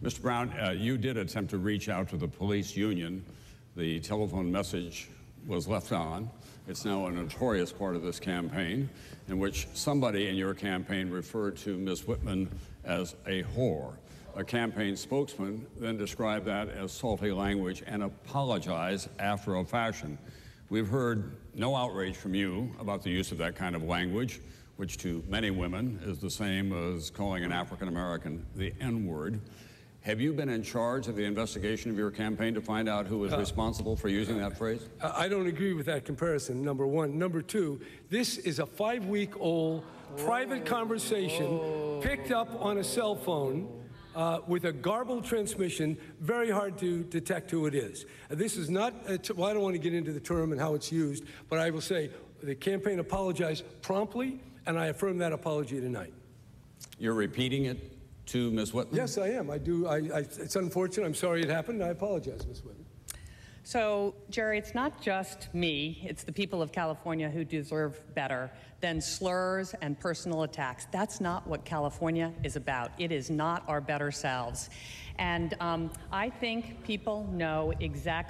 Mr. Brown, you did attempt to reach out to the police union. The telephone message was left on. It's now a notorious part of this campaign, in which somebody in your campaign referred to Ms. Whitman as a whore. A campaign spokesman then described that as salty language and apologized after a fashion. We've heard no outrage from you about the use of that kind of language, which to many women is the same as calling an African American the N-word. Have you been in charge of the investigation of your campaign to find out who was responsible for using that phrase? I don't agree with that comparison, number one. Number two, this is a 5-week-old private conversation picked up on a cell phone with a garbled transmission, very hard to detect who it is. This is not, well, I don't want to get into the term and how it's used, but I will say the campaign apologized promptly, and I affirm that apology tonight. You're repeating it to Ms. Whitman? Yes, I am. I do. It's unfortunate. I'm sorry it happened. I apologize, Ms. Whitman. So, Jerry, it's not just me. It's the people of California who deserve better than slurs and personal attacks. That's not what California is about. It is not our better selves. And I think people know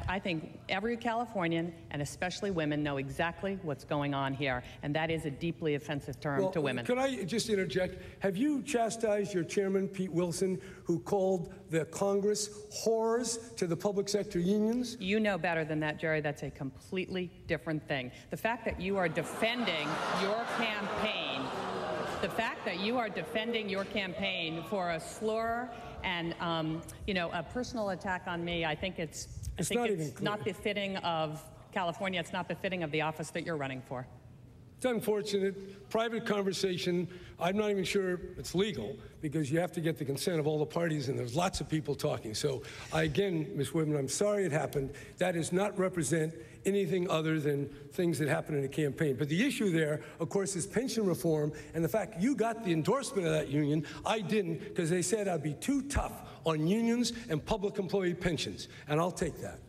I think every Californian, and especially women, know exactly what's going on here. And that is a deeply offensive term to women. Could I just interject? Have you chastised your chairman, Pete Wilson, who called the Congress whores to the public sector unions? You know better than that, Jerry. That's a completely different thing. The fact that you are defending your campaign, for a slur and a personal attack on me, I think it's not befitting of California. It's not befitting of the office that you're running for. It's unfortunate. Private conversation. I'm not even sure it's legal because you have to get the consent of all the parties, and there's lots of people talking. So, again, Ms. Whitman, I'm sorry it happened. That does not represent anything other than things that happen in a campaign. But the issue there, of course, is pension reform, and the fact you got the endorsement of that union, I didn't, because they said I'd be too tough on unions and public employee pensions, and I'll take that.